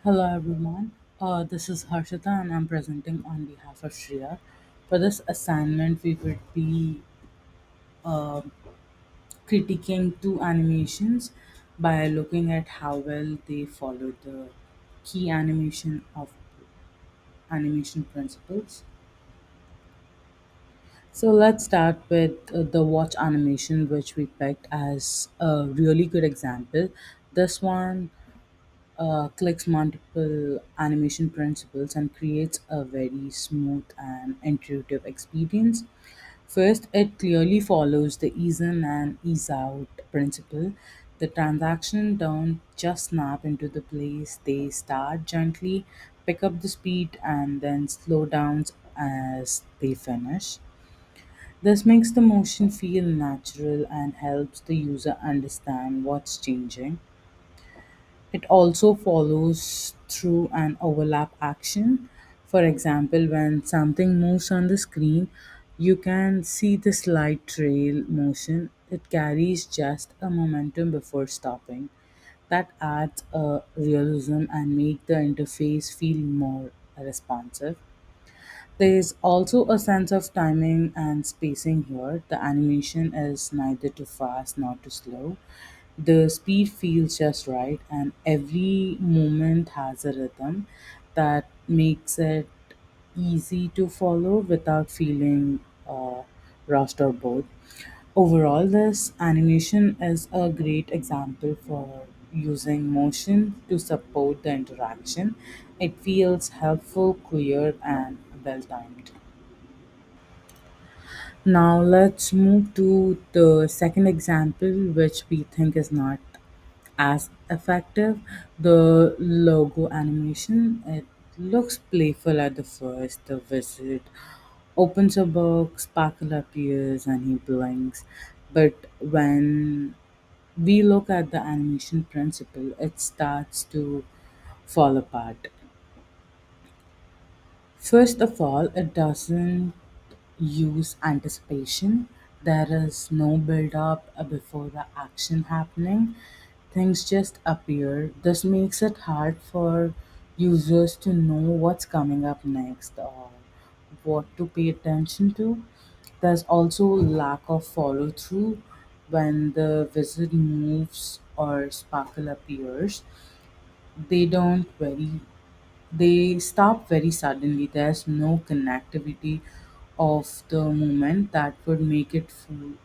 Hello everyone. This is Harshita and I'm presenting on behalf of Shreya. For this assignment, we would be critiquing two animations by looking at how well they follow the key animation of animation principles. So let's start with the watch animation, which we picked as a really good example. This one clicks multiple animation principles and creates a very smooth and intuitive experience. First, it clearly follows the ease in and ease out principle. The transaction don't just snap into the place, they start gently, pick up the speed, and then slow down as they finish. This makes the motion feel natural and helps the user understand what's changing. It also follows through an overlap action. For example, when something moves on the screen, you can see the slight trail motion. It carries just a momentum before stopping. That adds a realism and make the interface feel more responsive. There is also a sense of timing and spacing here. The animation is neither too fast nor too slow. The speed feels just right, and every moment has a rhythm that makes it easy to follow without feeling rushed or bored. Overall, this animation is a great example for using motion to support the interaction. It feels helpful, clear, and well timed. Now, let's move to the second example, which we think is not as effective. The logo animation. It looks playful at the first. The visit opens a book, Sparkle appears, and he blinks. But when we look at the animation principle, it starts to fall apart. First of all, it doesn't use anticipation. There is no build up before the action happening. Things just appear. This makes it hard for users to know what's coming up next or what to pay attention to. There's also lack of follow through when the wizard moves or sparkle appears. They don't very they stop very suddenly. There's no connectivity of the movement that would make it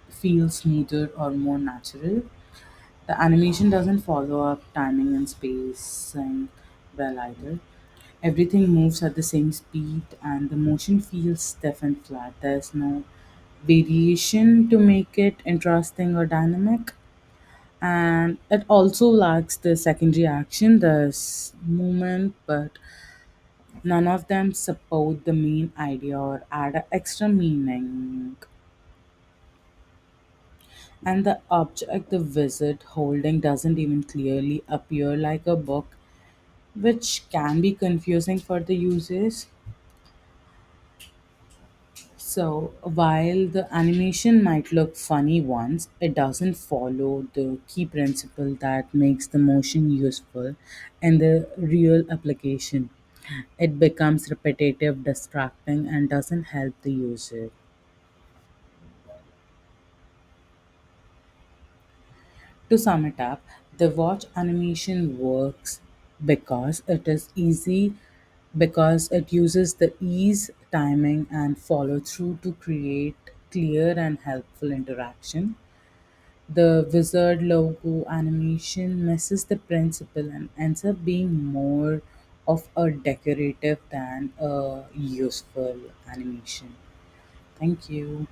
feel smoother or more natural. The animation doesn't follow up timing and spacing well either. Everything moves at the same speed and the motion feels stiff and flat. There's no variation to make it interesting or dynamic. And it also lacks the secondary action, there's movement, but none of them support the main idea or add a extra meaning. And the object the wizard holding doesn't even clearly appear like a book, which can be confusing for the users. So, while the animation might look funny once, it doesn't follow the key principle that makes the motion useful in the real application. It becomes repetitive, distracting, and doesn't help the user. To sum it up, the watch animation works because it is easy, because it uses the ease, timing, and follow through to create clear and helpful interaction. The wizard logo animation misses the principle and ends up being more of a decorative than a useful animation. Thank you.